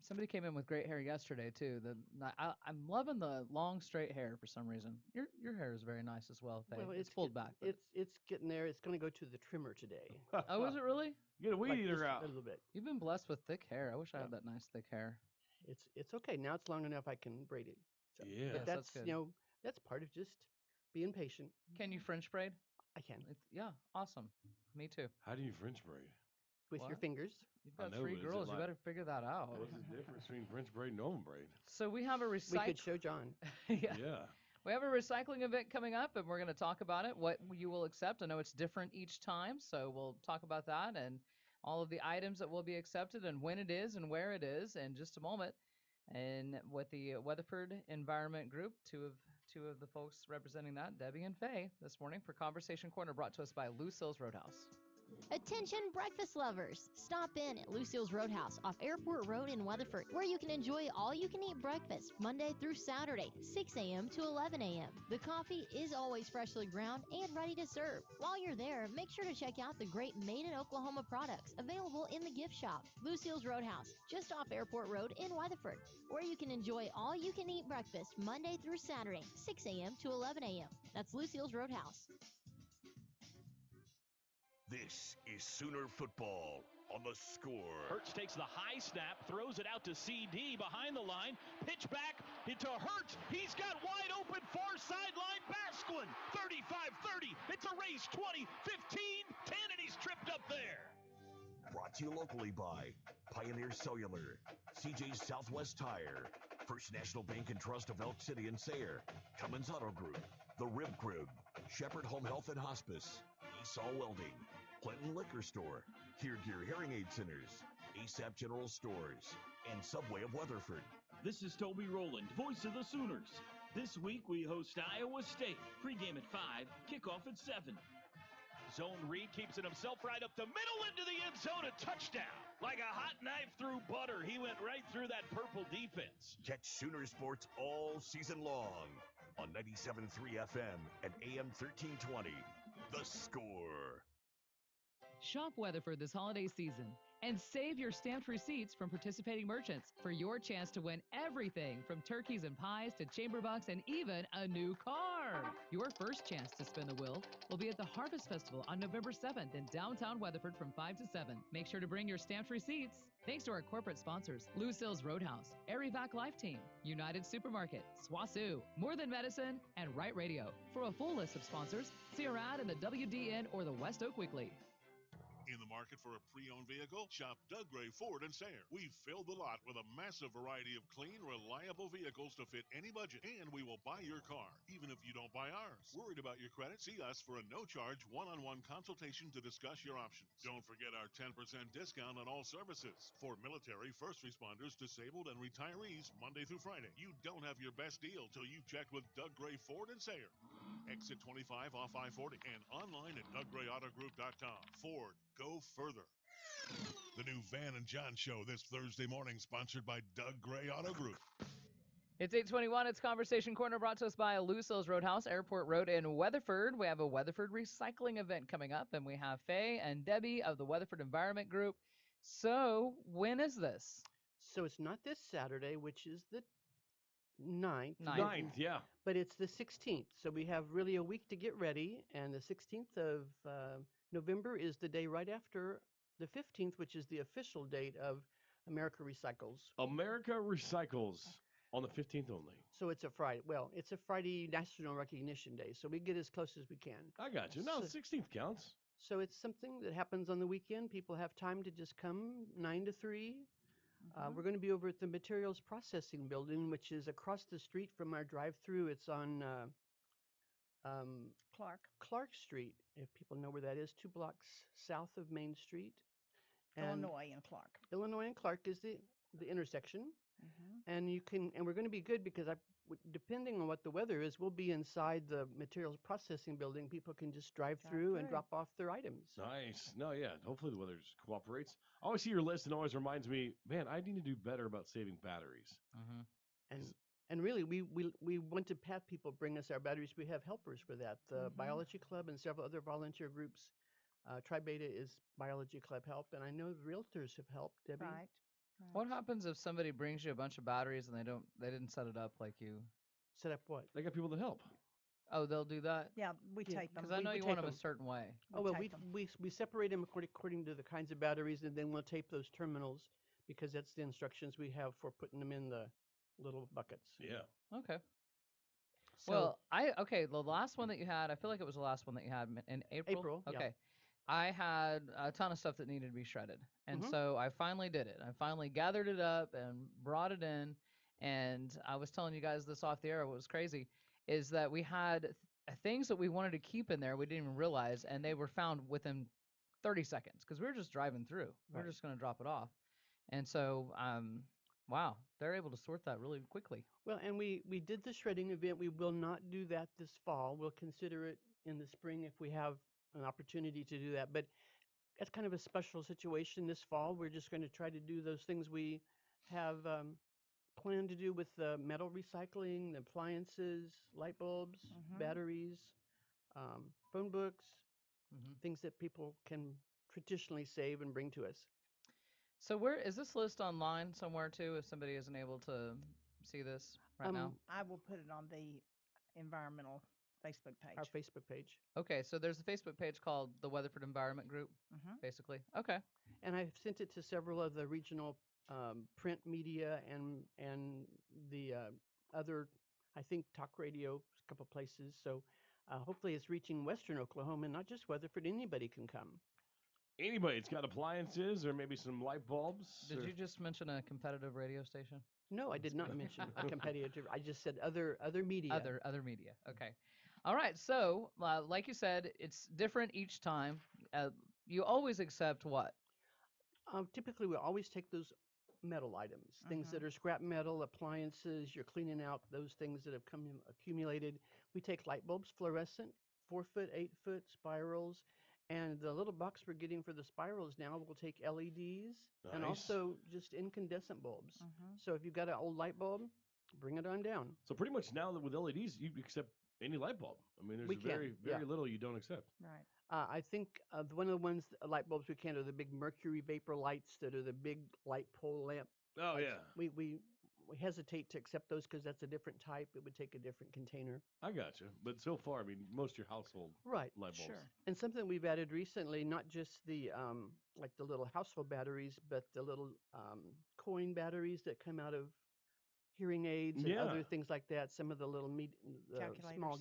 somebody came in with great hair yesterday too. I'm loving the long straight hair for some reason. Your hair is very nice as well, Faye. Well, It's pulled back, but it's getting there. It's going to go to the trimmer today, oh, is it really? Get a weed like eater just out. a little bit. You've been blessed with thick hair. I wish I Yeah. had that nice thick hair. It's okay now. It's long enough I can braid it. So, Yeah. but Yes, that's that's good. that's part of just being patient. Can you French braid? I can Yeah, awesome. Me too. How do you French braid? with your What? fingers. You've I got know, three but is it girls. You like- better figure that out. What's the difference between French braid and normal braid? So we have a We could recycle. show John. Yeah. Yeah. We have a recycling event coming up, and we're going to talk about it, what you will accept. I know it's different each time, so we'll talk about that and all of the items that will be accepted and when it is and where it is in just a moment. And with the Weatherford Environment Group, two of the folks representing that, Debbie and Faye, this morning for Conversation Corner, brought to us by Lucille's Roadhouse. Attention breakfast lovers! Stop in at Lucille's Roadhouse off Airport Road in Weatherford, where you can enjoy all-you-can-eat breakfast Monday through Saturday, 6 a.m. to 11 a.m. The coffee is always freshly ground and ready to serve. While you're there, make sure to check out the great Made in Oklahoma products available in the gift shop. Lucille's Roadhouse, just off Airport Road in Weatherford, where you can enjoy all-you-can-eat breakfast Monday through Saturday, 6 a.m. to 11 a.m. That's Lucille's Roadhouse. This is Sooner football on the Score. Hurts takes the high snap, throws it out to CD behind the line, pitch back into Hurts. He's got wide open far sideline Basquin. 35-30. It's a race. 20, 15, 10, and he's tripped up there. Brought to you locally by Pioneer Cellular, CJ's Southwest Tire, First National Bank and Trust of Elk City and Sayre, Cummins Auto Group, The Rib Crib, Shepherd Home Health and Hospice, Esau Welding, Clinton Liquor Store, Here Gear Hearing Aid Centers, ASAP General Stores, and Subway of Weatherford. This is Toby Rowland, voice of the Sooners. This week we host Iowa State. Pregame at 5, kickoff at 7. Zone read keeps it himself right up the middle into the end zone. A touchdown. Like a hot knife through butter. He went right through that purple defense. Catch Sooner Sports all season long on 97.3 FM and AM 1320. The Score. Shop Weatherford this holiday season and save your stamped receipts from participating merchants for your chance to win everything from turkeys and pies to chamber bucks and even a new car. Your first chance to spin the wheel will be at the Harvest Festival on November 7th in downtown Weatherford from 5 to 7. Make sure to bring your stamped receipts. Thanks to our corporate sponsors, Lucille's Roadhouse, Arivac Life Team, United Supermarket, Swasu, More Than Medicine, and Right Radio. For a full list of sponsors, see our ad in the WDN or the West Oak Weekly. In the market for a pre-owned vehicle? Shop Doug Gray Ford in Sayre. We've filled the lot with a massive variety of clean, reliable vehicles to fit any budget, and we will buy your car, even if you don't buy ours. Worried about your credit? See us for a no-charge, one-on-one consultation to discuss your options. Don't forget our 10% discount on all services for military, first responders, disabled, and retirees Monday through Friday. You don't have your best deal till you've checked with Doug Gray Ford in Sayre. Exit 25 off I-40 and online at DougGrayAutoGroup.com. Ford, go further. The new Van and John show this Thursday morning, sponsored by Doug Gray Auto Group. It's 8:21. It's Conversation Corner brought to us by Lucille's Roadhouse, Airport Road in Weatherford. We have a Weatherford recycling event coming up, and we have Faye and Debbie of the Weatherford Environment Group. So when is this? So it's not this Saturday, which is the 9th. 9th, yeah. But it's the 16th. So we have really a week to get ready. And the 16th of November is the day right after the 15th, which is the official date of America Recycles. America Recycles on the 15th only. So it's a Friday. Well, it's a Friday National Recognition Day. So we get as close as we can. I got you. No, So- 16th counts. So it's something that happens on the weekend. People have time to just come 9 to 3. We're going to be over at the Materials Processing Building, which is across the street from our drive-through. It's on Clark Street, if people know where that is, 2 blocks south of Main Street. And Illinois and Clark. Illinois and Clark is the intersection. And we're going to be good because depending on what the weather is, we'll be inside the Materials Processing Building. People can just drive through and drop off their items. Nice. No, yeah. Hopefully the weather just cooperates. I always see your list and always reminds me, man, I need to do better about saving batteries. And really, we want to have people bring us our batteries. We have helpers for that. The Biology Club and several other volunteer groups. Tri Beta is Biology Club help, and I know realtors have helped. Debbie, Right. What happens if somebody brings you a bunch of batteries and they didn't set it up like you? Set up what? They got people to help. Oh, they'll do that? Yeah, we tape them. Because I know we you tape want them a them. certain way. Oh, well, we separate them according to the kinds of batteries, and then we'll tape those terminals because that's the instructions we have for putting them in the little buckets. Yeah. Okay. So, Well, the last one that you had, I feel like it was the last one that you had in April. April, yeah. Okay. I had a ton of stuff that needed to be shredded. And Mhm. so I finally did it. I finally gathered it up and brought it in. And I was telling you guys this off the air. What was crazy is that we had things that we wanted to keep in there we didn't even realize, and they were found within 30 seconds because we were just driving through. We Right. were just going to drop it off. And so, wow, they're able to sort that really quickly. well, and we did the shredding event. We will not do that this fall. We'll consider it in the spring if we have an opportunity to do that. But that's kind of a special situation this fall. We're just going to try to do those things we have planned to do with the metal recycling, the appliances, light bulbs, batteries, phone books, things that people can traditionally save and bring to us. So where is this list online somewhere too? If somebody isn't able to see this right now. I will put it on the environmental Facebook page. Our Facebook page. Okay, so there's a Facebook page called the Weatherford Environment Group, basically. Okay. And I've sent it to several of the regional print media and the other, I think, talk radio, a couple places. So hopefully it's reaching Western Oklahoma, and not just Weatherford. Anybody can come. Anybody, it's got appliances or maybe some light bulbs. Did you just mention a competitive radio station? No, I did not mention a competitive. I just said other media. Other media. Okay. All right. So, like you said, it's different each time. You always accept what? Typically, we always take those metal items, things that are scrap metal, appliances. You're cleaning out those things that have accumulated. We take light bulbs, fluorescent, 4-foot, 8-foot spirals. And the little box we're getting for the spirals now will take LEDs and also just incandescent bulbs. So if you've got an old light bulb, bring it on down. So pretty much now that with LEDs, you accept any light bulb. I mean, there's very little you don't accept. Right. I think one of the ones, light bulbs we can are the big mercury vapor lights that are the big light pole lamp. Oh, lights. yeah. We hesitate to accept those because that's a different type. It would take a different container. I gotcha. But so far, I mean, most of your household light bulbs. Sure. And something we've added recently, not just the like the little household batteries, but the little coin batteries that come out of hearing aids and other things like that. Some of the little small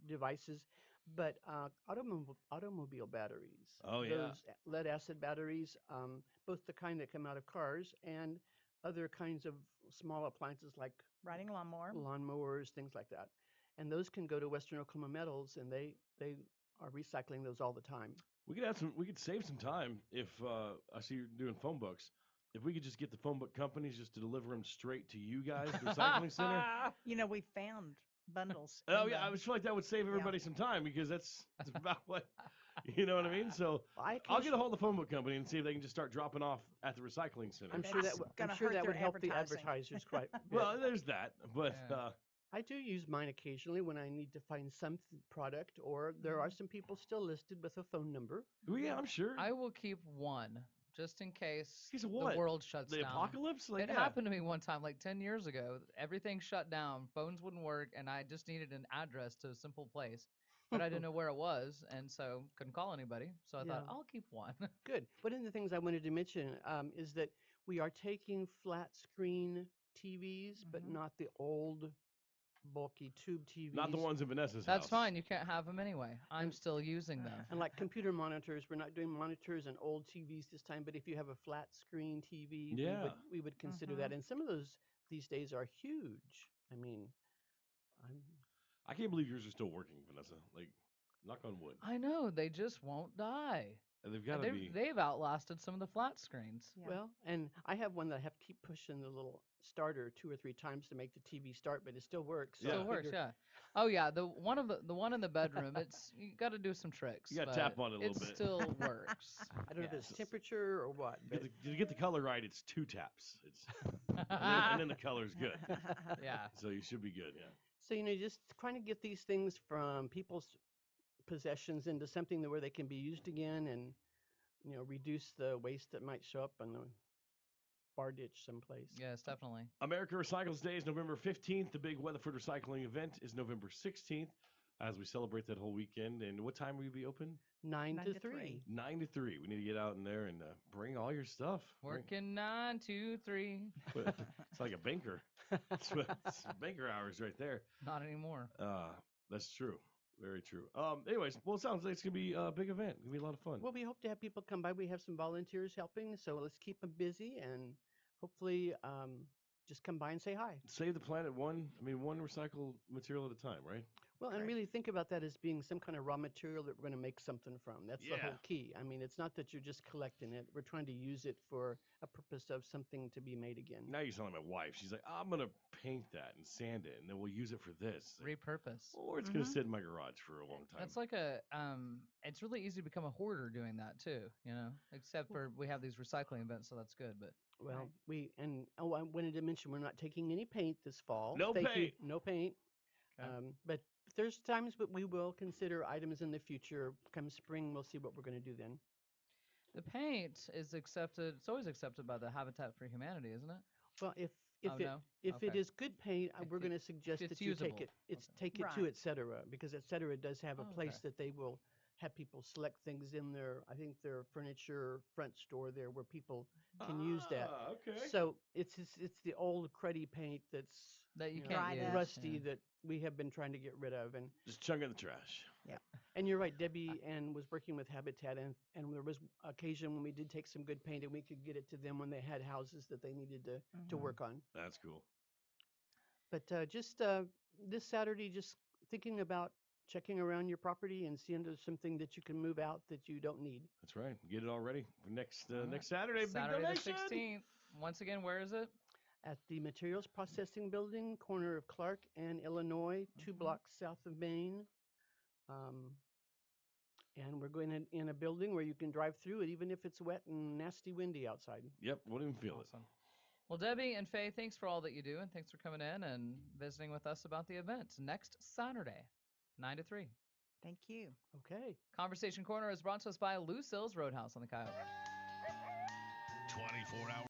devices, but automobile batteries. Oh, yeah. Those lead acid batteries, both the kind that come out of cars and other kinds of small appliances like Riding lawnmower. lawnmowers, things like that. And those can go to Western Oklahoma Metals, and they are recycling those all the time. We could save some time if I see you're doing phone books. If we could just get the phone book companies just to deliver them straight to you guys, the recycling center. You know, we found bundles. Oh yeah, I feel like that would save everybody some time because that's about what. You know what I mean? So I'll get a hold of the phone book company and see if they can just start dropping off at the recycling center. I'm sure that would help the advertisers quite. Well, there's that, but I do use mine occasionally when I need to find some product, or there are some people still listed with a phone number. Well, yeah, I'm sure. I will keep one just in case the what? world shuts down. The apocalypse? Like, it happened to me one time, like 10 years ago. Everything shut down, phones wouldn't work, and I just needed an address to a simple place. But I didn't know where it was, and so couldn't call anybody. So I thought, I'll keep one. Good. One of the things I wanted to mention is that we are taking flat screen TVs, but not the old bulky tube TVs. Not the ones in Vanessa's house. That's fine. You can't have them anyway. I'm still using them. And like computer monitors, we're not doing monitors and old TVs this time, but if you have a flat screen TV, we would consider that. And some of those these days are huge. I mean, I can't believe yours are still working, Vanessa. Like, knock on wood. I know. They just won't die. And they've got to be. They've outlasted some of the flat screens. Yeah. Well, and I have one that I have to keep pushing the little starter 2 or 3 times to make the TV start, but it still works. So still works, yeah. Oh yeah, the one in the bedroom. It's you got to do some tricks. You got to tap on it a little bit. It still works. I don't know if it's temperature or what. But to get the color right, it's 2 taps. And then the color's good. Yeah. So you should be good. Yeah. So just trying to get these things from people's possessions into something where they can be used again, and reduce the waste that might show up on the bar ditch someplace. Yes, definitely. America Recycles Day is November 15th. The big Weatherford Recycling event is November 16th as we celebrate that whole weekend. And what time will you be open? 9 to 3. 9 to 3. We need to get out in there and bring all your stuff. Working 9 to 3. It's like a banker. It's banker hours right there. Not anymore. That's true. Very true. Anyways, well, it sounds like it's going to be a big event. It's going to be a lot of fun. Well, we hope to have people come by. We have some volunteers helping, so let's keep them busy and hopefully just come by and say hi. Save the planet one recycled material at a time, right? Well, and really think about that as being some kind of raw material that we're going to make something from. That's the whole key. I mean, it's not that you're just collecting it. We're trying to use it for a purpose of something to be made again. Now you're telling my wife. She's like, I'm going to paint that and sand it, and then we'll use it for this. Repurpose. Or it's going to sit in my garage for a long time. That's like it's really easy to become a hoarder doing that too, except for we have these recycling events, so that's good. But well, I wanted to mention we're not taking any paint this fall. No paint. No paint. Okay. But there's times that we will consider items in the future. Come spring, we'll see what we're going to do then. The paint is accepted. It's always accepted by the Habitat for Humanity, isn't it? Well, if Okay. it is good paint, we're going to suggest it's that you usable. take it. Take it Right. to et cetera, because et cetera does have a Oh, place okay. that they will have people select things in their, I think their furniture front store there where people can use that. Okay. So it's the old cruddy paint that's That you know, can't Dried use. up. rusty that we have been trying to get rid of. And Just chunk it in the trash. and you're right, Debbie Ann was working with Habitat, and there was occasion when we did take some good paint and we could get it to them when they had houses that they needed to work on. That's cool. But just this Saturday, just thinking about checking around your property and seeing there's something that you can move out that you don't need. That's right. Get it all ready for next All right. next Saturday. Saturday big the donation. 16th. Once again, where is it? At the Materials Processing Building, corner of Clark and Illinois, 2 blocks south of Maine. And we're going in a building where you can drive through it even if it's wet and nasty windy outside. Yep, won't even feel Awesome. Well, Debbie and Faye, thanks for all that you do, and thanks for coming in and visiting with us about the event next Saturday, 9 to 3. Thank you. Okay. Conversation Corner is brought to us by Lucille's Roadhouse on the Coyote. 24 hours.